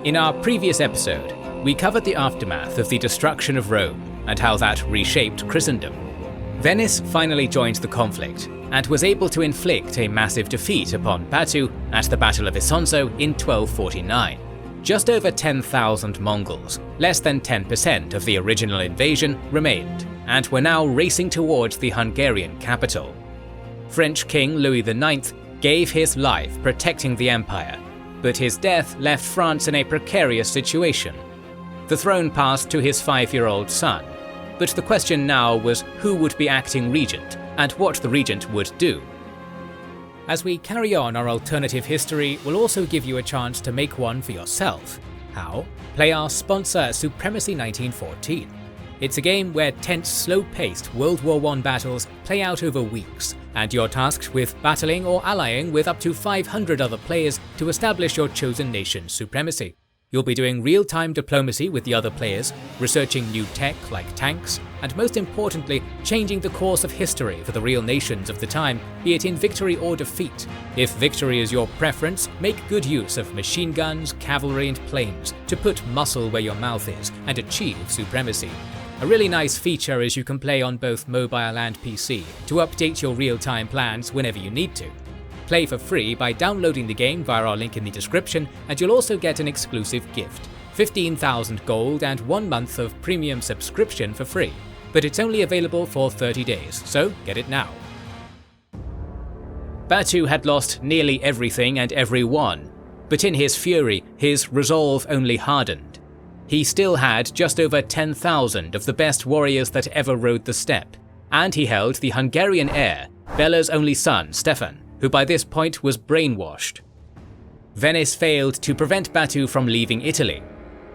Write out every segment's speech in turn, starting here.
In our previous episode, we covered the aftermath of the destruction of Rome and how that reshaped Christendom. Venice finally joined the conflict and was able to inflict a massive defeat upon Batu at the Battle of Isonzo in 1249. Just over 10,000 Mongols, less than 10% of the original invasion, remained, and were now racing towards the Hungarian capital. French King Louis IX gave his life protecting the empire, but his death left France in a precarious situation. The throne passed to his 5-year-old son, but the question now was who would be acting regent and what the regent would do. As we carry on our alternative history, we'll also give you a chance to make one for yourself. How? Play our sponsor Supremacy 1914. It's a game where tense, slow-paced World War I battles play out over weeks, and you're tasked with battling or allying with up to 500 other players to establish your chosen nation's supremacy. You'll be doing real-time diplomacy with the other players, researching new tech like tanks, and most importantly, changing the course of history for the real nations of the time, be it in victory or defeat. If victory is your preference, make good use of machine guns, cavalry and planes to put muscle where your mouth is and achieve supremacy. A really nice feature is you can play on both mobile and PC to update your real-time plans whenever you need to. Play for free by downloading the game via our link in the description, and you'll also get an exclusive gift, 15,000 gold and 1 month of premium subscription for free. But it's only available for 30 days, so get it now. Batu had lost nearly everything and everyone, but in his fury, his resolve only hardened. He still had just over 10,000 of the best warriors that ever rode the steppe, and he held the Hungarian heir, Bella's only son, Stefan, who by this point was brainwashed. Venice failed to prevent Batu from leaving Italy.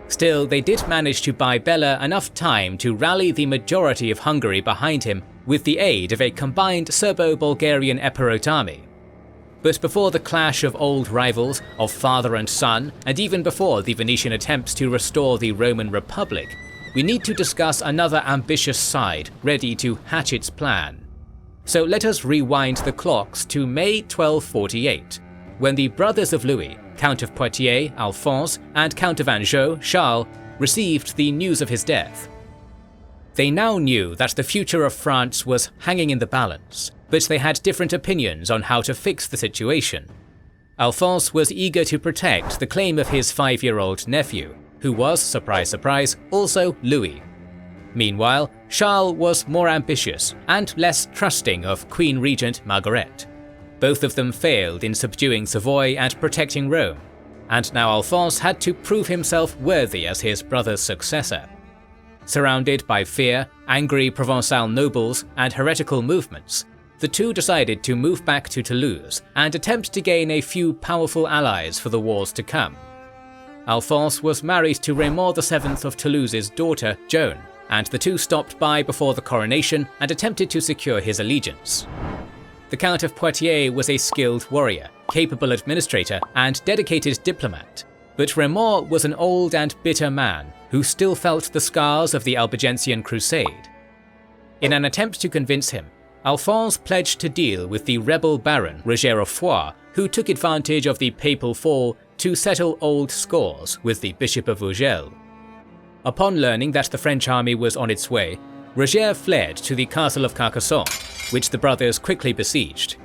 Still, they did manage to buy Bella enough time to rally the majority of Hungary behind him with the aid of a combined Serbo-Bulgarian Epirot army. But before the clash of old rivals, of father and son, and even before the Venetian attempts to restore the Roman Republic, we need to discuss another ambitious side ready to hatch its plan. So let us rewind the clocks to May 1248, when the brothers of Louis, Count of Poitiers, Alphonse, and Count of Anjou, Charles, received the news of his death. They now knew that the future of France was hanging in the balance, but they had different opinions on how to fix the situation. Alphonse was eager to protect the claim of his 5-year-old nephew, who was, surprise surprise, also Louis. Meanwhile, Charles was more ambitious and less trusting of Queen Regent Margaret. Both of them failed in subduing Savoy and protecting Rome, and now Alphonse had to prove himself worthy as his brother's successor. Surrounded by fear, angry Provençal nobles, and heretical movements, the two decided to move back to Toulouse and attempt to gain a few powerful allies for the wars to come. Alphonse was married to Raymond VII of Toulouse's daughter, Joan, and the two stopped by before the coronation and attempted to secure his allegiance. The Count of Poitiers was a skilled warrior, capable administrator, and dedicated diplomat, but Raymond was an old and bitter man who still felt the scars of the Albigensian Crusade. In an attempt to convince him, Alphonse pledged to deal with the rebel baron Roger of Foix, who took advantage of the papal fall to settle old scores with the Bishop of Vogel. Upon learning that the French army was on its way, Roger fled to the castle of Carcassonne, which the brothers quickly besieged.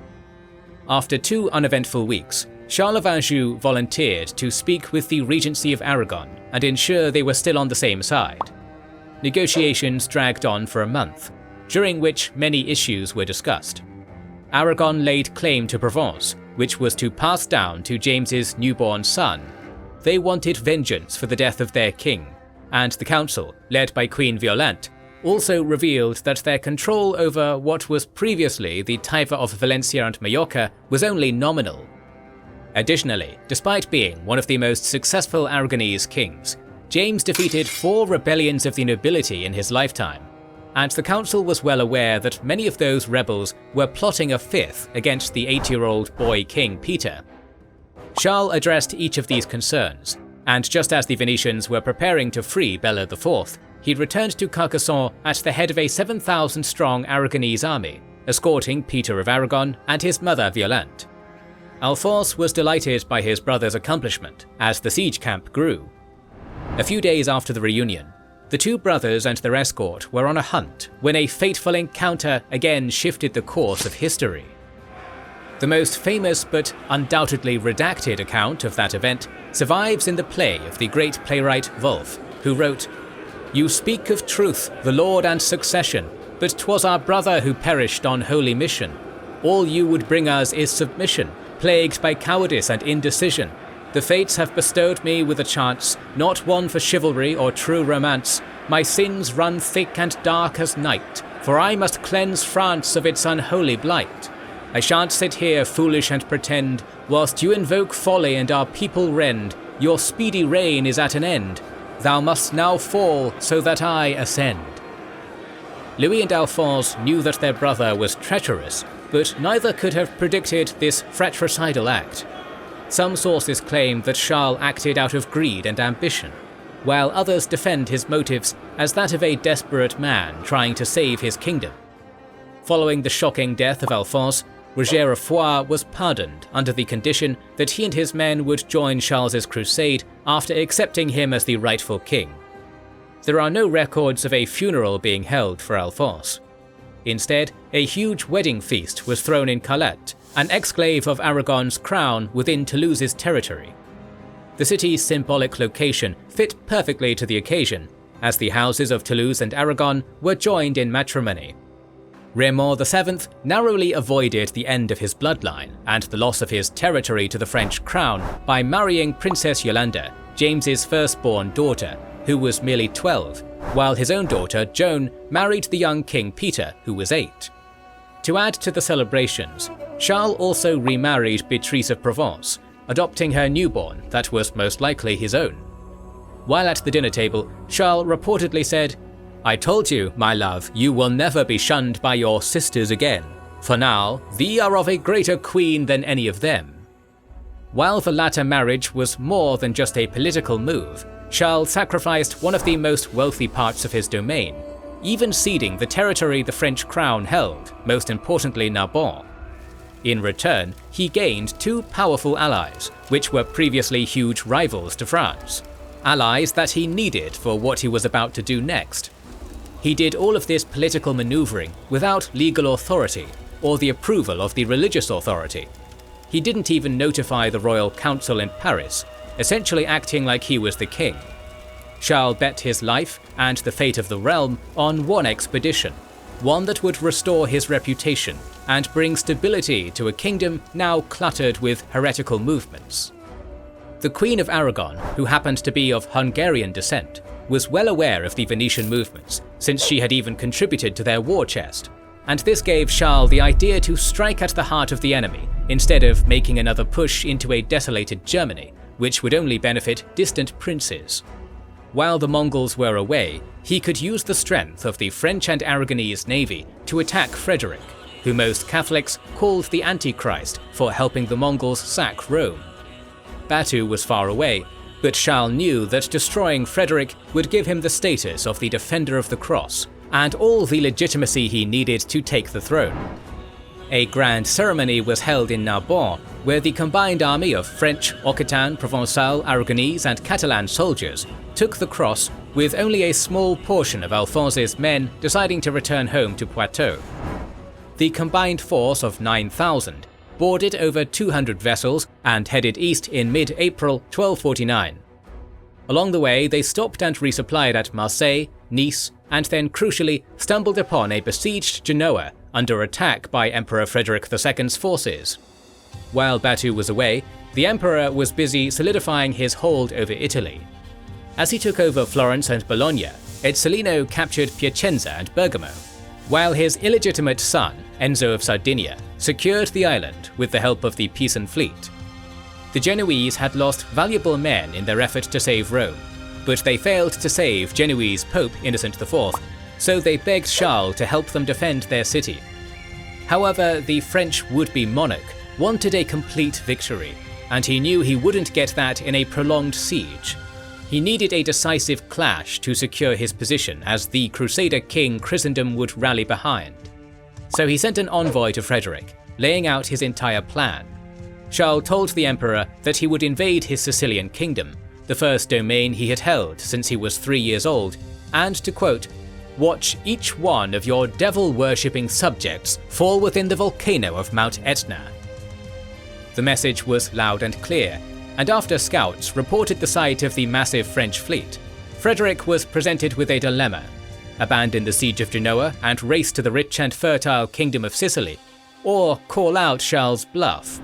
After 2 uneventful weeks, Charles of Anjou volunteered to speak with the Regency of Aragon and ensure they were still on the same side. Negotiations dragged on for a month, during which many issues were discussed. Aragon laid claim to Provence, which was to pass down to James's newborn son. They wanted vengeance for the death of their king, and the council, led by Queen Violante, also revealed that their control over what was previously the Taifa of Valencia and Majorca was only nominal. Additionally, despite being one of the most successful Aragonese kings, James defeated 4 rebellions of the nobility in his lifetime, and the council was well aware that many of those rebels were plotting a 5th against the 8-year-old boy king Peter. Charles addressed each of these concerns, and just as the Venetians were preparing to free Bella IV, he returned to Carcassonne at the head of a 7,000-strong Aragonese army, escorting Peter of Aragon and his mother Violante. Alphonse was delighted by his brother's accomplishment as the siege camp grew. A few days after the reunion, the two brothers and their escort were on a hunt when a fateful encounter again shifted the course of history. The most famous but undoubtedly redacted account of that event survives in the play of the great playwright Wolf, who wrote, "You speak of truth, the Lord and succession, but 'twas our brother who perished on holy mission. All you would bring us is submission, plagued by cowardice and indecision. The fates have bestowed me with a chance, not one for chivalry or true romance. My sins run thick and dark as night, for I must cleanse France of its unholy blight. I shan't sit here foolish and pretend, whilst you invoke folly and our people rend. Your speedy reign is at an end. Thou must now fall, so that I ascend." Louis and Alphonse knew that their brother was treacherous, but neither could have predicted this fratricidal act. Some sources claim that Charles acted out of greed and ambition, while others defend his motives as that of a desperate man trying to save his kingdom. Following the shocking death of Alphonse, Roger of Foix was pardoned under the condition that he and his men would join Charles's crusade after accepting him as the rightful king. There are no records of a funeral being held for Alphonse. Instead, a huge wedding feast was thrown in Calais, an exclave of Aragon's crown within Toulouse's territory. The city's symbolic location fit perfectly to the occasion, as the houses of Toulouse and Aragon were joined in matrimony. Raymond VII narrowly avoided the end of his bloodline and the loss of his territory to the French crown by marrying Princess Yolande, James's firstborn daughter, who was merely 12, while his own daughter, Joan, married the young King Peter, who was 8. To add to the celebrations, Charles also remarried Beatrice of Provence, adopting her newborn that was most likely his own. While at the dinner table, Charles reportedly said, "I told you, my love, you will never be shunned by your sisters again, for now thee are of a greater queen than any of them." While the latter marriage was more than just a political move, Charles sacrificed one of the most wealthy parts of his domain, even ceding the territory the French crown held, most importantly Narbonne. In return, he gained two powerful allies, which were previously huge rivals to France, allies that he needed for what he was about to do next. He did all of this political maneuvering without legal authority or the approval of the religious authority. He didn't even notify the royal council in Paris, essentially acting like he was the king. Charles bet his life and the fate of the realm on one expedition, one that would restore his reputation and bring stability to a kingdom now cluttered with heretical movements. The Queen of Aragon, who happened to be of Hungarian descent, was well aware of the Venetian movements, since she had even contributed to their war chest, and this gave Charles the idea to strike at the heart of the enemy instead of making another push into a desolated Germany, which would only benefit distant princes. While the Mongols were away, he could use the strength of the French and Aragonese navy to attack Frederick, who most Catholics called the Antichrist for helping the Mongols sack Rome. Batu was far away, but Charles knew that destroying Frederick would give him the status of the Defender of the Cross, and all the legitimacy he needed to take the throne. A grand ceremony was held in Narbonne, where the combined army of French, Occitan, Provençal, Aragonese and Catalan soldiers took the cross, with only a small portion of Alphonse's men deciding to return home to Poitou. The combined force of 9,000 boarded over 200 vessels and headed east in mid-April 1249. Along the way, they stopped and resupplied at Marseille, Nice, and then crucially stumbled upon a besieged Genoa under attack by Emperor Frederick II's forces. While Batu was away, the emperor was busy solidifying his hold over Italy. As he took over Florence and Bologna, Ezzelino captured Piacenza and Bergamo, while his illegitimate son, Enzo of Sardinia, secured the island with the help of the Pisan fleet. The Genoese had lost valuable men in their effort to save Rome, but they failed to save Genoese Pope Innocent IV, so they begged Charles to help them defend their city. However, the French would-be monarch wanted a complete victory, and he knew he wouldn't get that in a prolonged siege. He needed a decisive clash to secure his position as the Crusader king Christendom would rally behind. So he sent an envoy to Frederick, laying out his entire plan. Charles told the emperor that he would invade his Sicilian kingdom, the first domain he had held since he was 3 years old, and to quote, "Watch each one of your devil-worshipping subjects fall within the volcano of Mount Etna." The message was loud and clear, and after scouts reported the sight of the massive French fleet, Frederick was presented with a dilemma: abandon the siege of Genoa and race to the rich and fertile kingdom of Sicily, or call out Charles' bluff.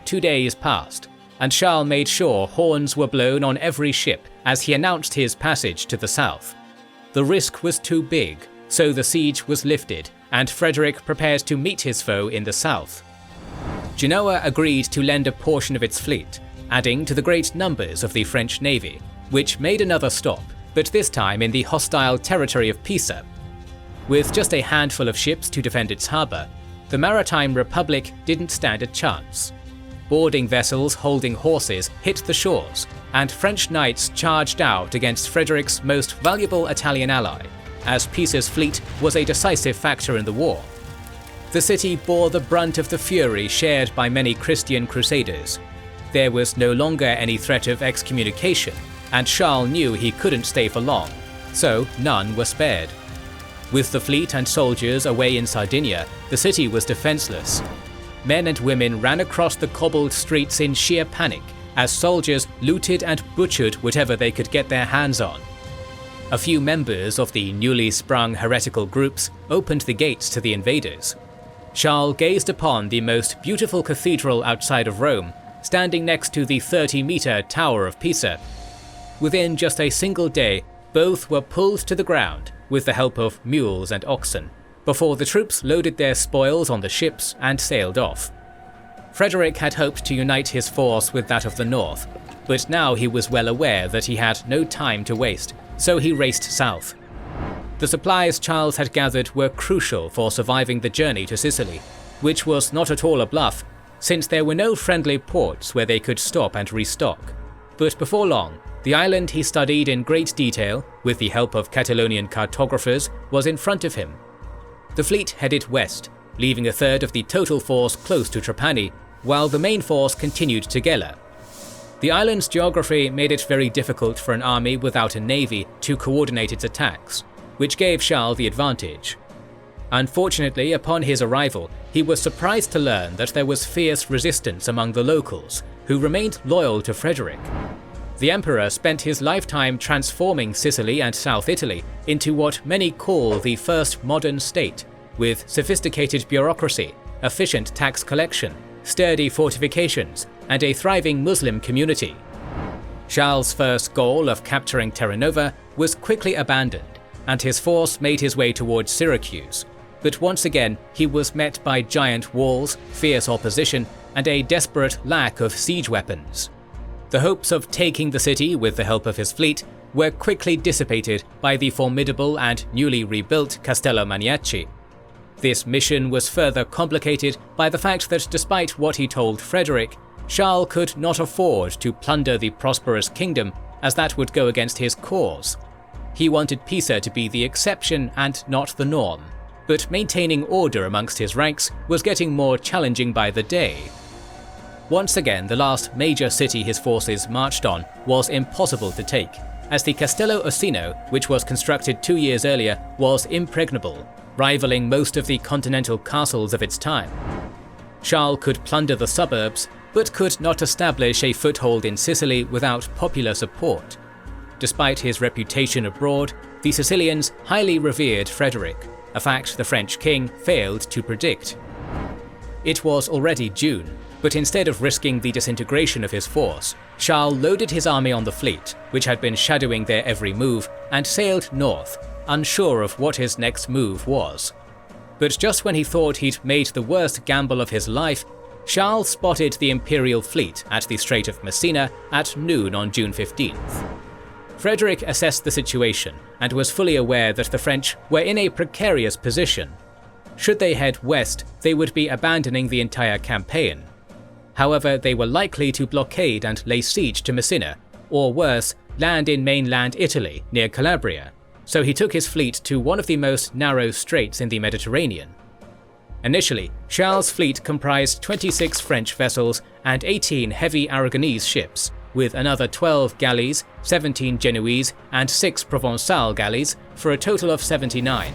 2 days passed, and Charles made sure horns were blown on every ship as he announced his passage to the south. The risk was too big, so the siege was lifted, and Frederick prepared to meet his foe in the south. Genoa agreed to lend a portion of its fleet, adding to the great numbers of the French navy, which made another stop, but this time in the hostile territory of Pisa. With just a handful of ships to defend its harbour, the Maritime Republic didn't stand a chance. Boarding vessels holding horses hit the shores, and French knights charged out against Frederick's most valuable Italian ally, as Pisa's fleet was a decisive factor in the war. The city bore the brunt of the fury shared by many Christian crusaders. There was no longer any threat of excommunication, and Charles knew he couldn't stay for long, so none were spared. With the fleet and soldiers away in Sardinia, the city was defenseless. Men and women ran across the cobbled streets in sheer panic as soldiers looted and butchered whatever they could get their hands on. A few members of the newly sprung heretical groups opened the gates to the invaders. Charles gazed upon the most beautiful cathedral outside of Rome, standing next to the 30-meter Tower of Pisa. Within just a single day, both were pulled to the ground with the help of mules and oxen, before the troops loaded their spoils on the ships and sailed off. Frederick had hoped to unite his force with that of the north, but now he was well aware that he had no time to waste, so he raced south. The supplies Charles had gathered were crucial for surviving the journey to Sicily, which was not at all a bluff, since there were no friendly ports where they could stop and restock. But before long, the island he studied in great detail, with the help of Catalonian cartographers, was in front of him. The fleet headed west, leaving a third of the total force close to Trapani, while the main force continued to Gela. The island's geography made it very difficult for an army without a navy to coordinate its attacks, which gave Charles the advantage. Unfortunately, upon his arrival, he was surprised to learn that there was fierce resistance among the locals, who remained loyal to Frederick. The emperor spent his lifetime transforming Sicily and South Italy into what many call the first modern state, with sophisticated bureaucracy, efficient tax collection, sturdy fortifications, and a thriving Muslim community. Charles' first goal of capturing Terranova was quickly abandoned, and his force made his way towards Syracuse. But once again, he was met by giant walls, fierce opposition, and a desperate lack of siege weapons. The hopes of taking the city with the help of his fleet were quickly dissipated by the formidable and newly rebuilt Castello Maniaci. This mission was further complicated by the fact that despite what he told Frederick, Charles could not afford to plunder the prosperous kingdom, as that would go against his cause. He wanted Pisa to be the exception and not the norm, but maintaining order amongst his ranks was getting more challenging by the day. Once again, the last major city his forces marched on was impossible to take, as the Castello Ursino, which was constructed 2 years earlier, was impregnable, rivaling most of the continental castles of its time. Charles could plunder the suburbs, but could not establish a foothold in Sicily without popular support. Despite his reputation abroad, the Sicilians highly revered Frederick, a fact the French king failed to predict. It was already June, but instead of risking the disintegration of his force, Charles loaded his army on the fleet, which had been shadowing their every move, and sailed north, unsure of what his next move was. But just when he thought he'd made the worst gamble of his life, Charles spotted the Imperial fleet at the Strait of Messina at noon on June 15th. Frederick assessed the situation and was fully aware that the French were in a precarious position. Should they head west, they would be abandoning the entire campaign. However, they were likely to blockade and lay siege to Messina, or worse, land in mainland Italy near Calabria, so he took his fleet to one of the most narrow straits in the Mediterranean. Initially, Charles' fleet comprised 26 French vessels and 18 heavy Aragonese ships, with another 12 galleys, 17 Genoese and 6 Provençal galleys for a total of 79.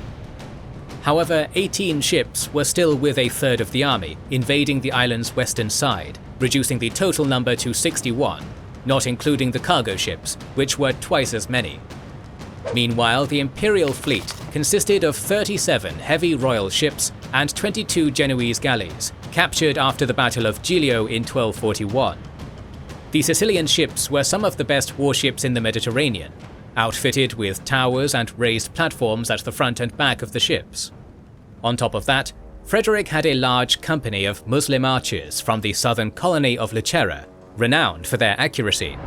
However, 18 ships were still with a third of the army, invading the island's western side, reducing the total number to 61, not including the cargo ships, which were twice as many. Meanwhile, the imperial fleet consisted of 37 heavy royal ships and 22 Genoese galleys, captured after the Battle of Giglio in 1241. The Sicilian ships were some of the best warships in the Mediterranean, outfitted with towers and raised platforms at the front and back of the ships. On top of that, Frederick had a large company of Muslim archers from the southern colony of Lucera, renowned for their accuracy.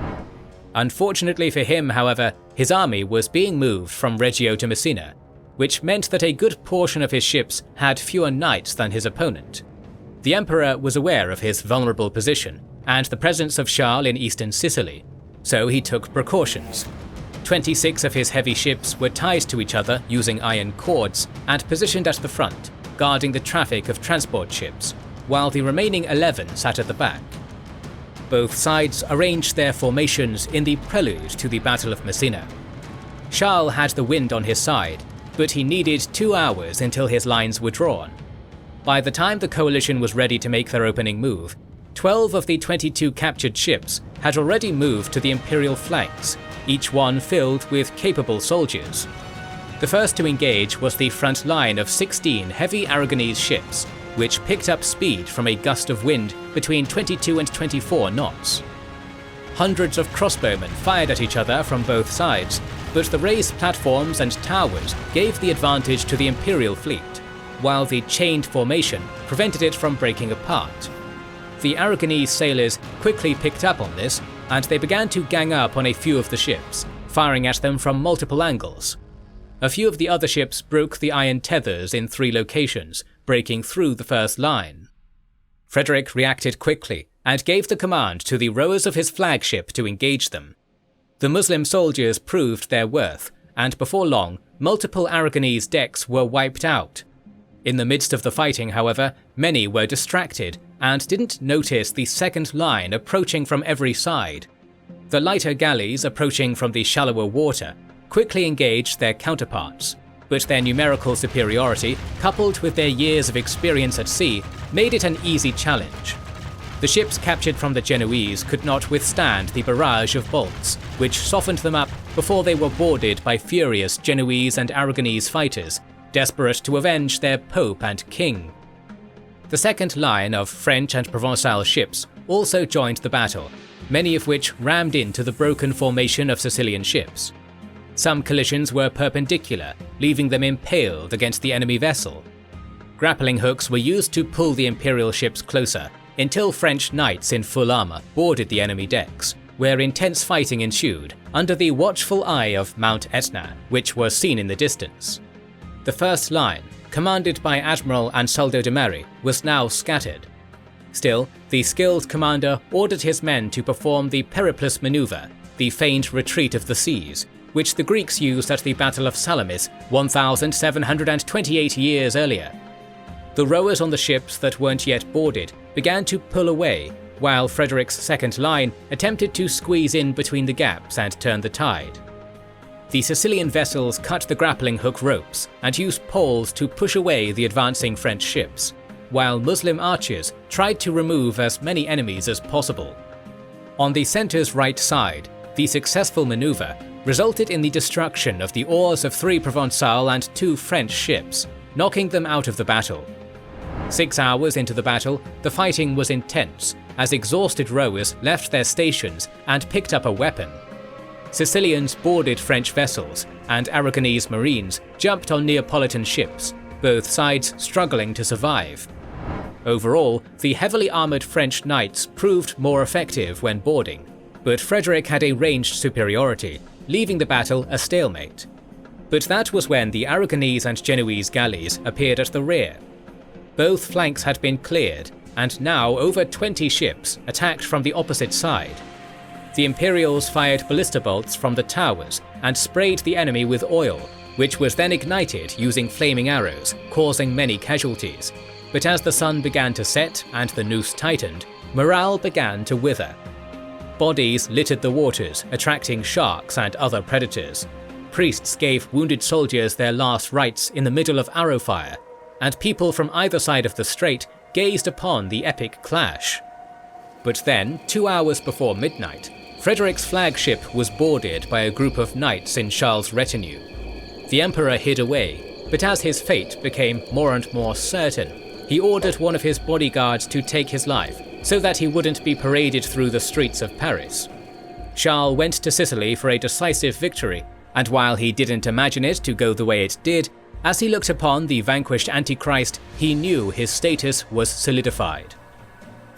Unfortunately for him, however, his army was being moved from Reggio to Messina, which meant that a good portion of his ships had fewer knights than his opponent. The emperor was aware of his vulnerable position and the presence of Charles in eastern Sicily, so he took precautions. 26 of his heavy ships were tied to each other using iron cords and positioned at the front, guarding the traffic of transport ships, while the remaining 11 sat at the back. Both sides arranged their formations in the prelude to the Battle of Messina. Charles had the wind on his side, but he needed 2 hours until his lines were drawn. By the time the coalition was ready to make their opening move, 12 of the 22 captured ships had already moved to the imperial flanks, each one filled with capable soldiers. The first to engage was the front line of 16 heavy Aragonese ships, which picked up speed from a gust of wind between 22 and 24 knots. Hundreds of crossbowmen fired at each other from both sides, but the raised platforms and towers gave the advantage to the imperial fleet, while the chained formation prevented it from breaking apart. The Aragonese sailors quickly picked up on this, and they began to gang up on a few of the ships, firing at them from multiple angles. A few of the other ships broke the iron tethers in 3 locations, breaking through the first line. Frederick reacted quickly and gave the command to the rowers of his flagship to engage them. The Muslim soldiers proved their worth, and before long, multiple Aragonese decks were wiped out. In the midst of the fighting, however, many were distracted and didn't notice the second line approaching from every side. The lighter galleys approaching from the shallower water quickly engaged their counterparts, but their numerical superiority, coupled with their years of experience at sea, made it an easy challenge. The ships captured from the Genoese could not withstand the barrage of bolts, which softened them up before they were boarded by furious Genoese and Aragonese fighters, desperate to avenge their pope and king. The second line of French and Provençal ships also joined the battle, many of which rammed into the broken formation of Sicilian ships. Some collisions were perpendicular, leaving them impaled against the enemy vessel. Grappling hooks were used to pull the imperial ships closer, until French knights in full armour boarded the enemy decks, where intense fighting ensued under the watchful eye of Mount Etna, which was seen in the distance. The first line, commanded by Admiral Ansaldo de Mari, was now scattered. Still, the skilled commander ordered his men to perform the Periplus maneuver, the feigned retreat of the seas, which the Greeks used at the Battle of Salamis 1,728 years earlier. The rowers on the ships that weren't yet boarded began to pull away, while Frederick's second line attempted to squeeze in between the gaps and turn the tide. The Sicilian vessels cut the grappling hook ropes and used poles to push away the advancing French ships, while Muslim archers tried to remove as many enemies as possible. On the centre's right side, the successful maneuver resulted in the destruction of the oars of 3 Provençal and 2 French ships, knocking them out of the battle. 6 hours into the battle, the fighting was intense, as exhausted rowers left their stations and picked up a weapon. Sicilians boarded French vessels, and Aragonese marines jumped on Neapolitan ships, both sides struggling to survive. Overall, the heavily armoured French knights proved more effective when boarding, but Frederick had a ranged superiority, leaving the battle a stalemate. But that was when the Aragonese and Genoese galleys appeared at the rear. Both flanks had been cleared, and now over 20 ships attacked from the opposite side. The Imperials fired ballista bolts from the towers and sprayed the enemy with oil, which was then ignited using flaming arrows, causing many casualties. but as the sun began to set and the noose tightened, morale began to wither. Bodies littered the waters, attracting sharks and other predators. Priests gave wounded soldiers their last rites in the middle of arrow fire, and people from either side of the strait gazed upon the epic clash. But then, 2 hours before midnight, Frederick's flagship was boarded by a group of knights in Charles' retinue. The emperor hid away, but as his fate became more and more certain, he ordered one of his bodyguards to take his life so that he wouldn't be paraded through the streets of Paris. Charles went to Sicily for a decisive victory, and while he didn't imagine it to go the way it did, as he looked upon the vanquished Antichrist, he knew his status was solidified.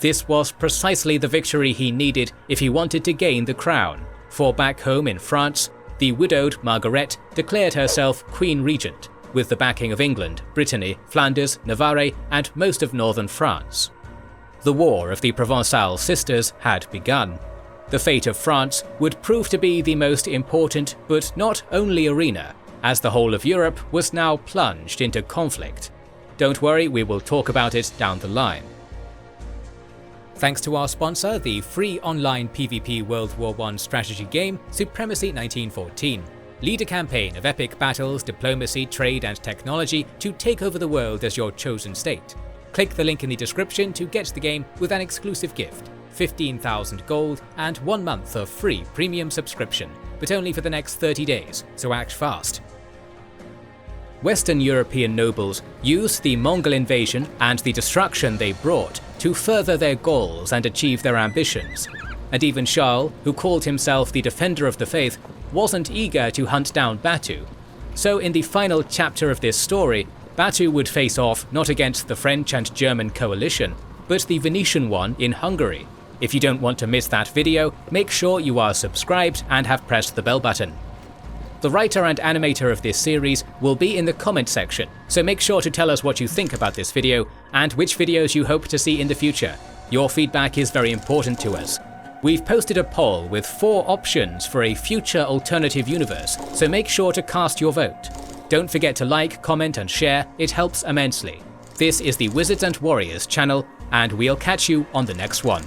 This was precisely the victory he needed if he wanted to gain the crown, for back home in France, the widowed Margaret declared herself Queen Regent, with the backing of England, Brittany, Flanders, Navarre, and most of northern France. The War of the Provençal Sisters had begun. The fate of France would prove to be the most important but not only arena, as the whole of Europe was now plunged into conflict. Don't worry, we will talk about it down the line. Thanks to our sponsor, the free online PvP World War I strategy game, Supremacy 1914. Lead a campaign of epic battles, diplomacy, trade and technology to take over the world as your chosen state. Click the link in the description to get the game with an exclusive gift, 15,000 gold and 1 month of free premium subscription, but only for the next 30 days, so act fast. Western European nobles used the Mongol invasion and the destruction they brought to further their goals and achieve their ambitions. And even Charles, who called himself the Defender of the Faith, wasn't eager to hunt down Batu. So in the final chapter of this story, Batu would face off not against the French and German coalition, but the Venetian one in Hungary. If you don't want to miss that video, make sure you are subscribed and have pressed the bell button. The writer and animator of this series will be in the comment section, so make sure to tell us what you think about this video and which videos you hope to see in the future. Your feedback is very important to us. We've posted a poll with 4 options for a future alternative universe, so make sure to cast your vote. Don't forget to like, comment and share, it helps immensely. This is the Wizards and Warriors channel, and we'll catch you on the next one.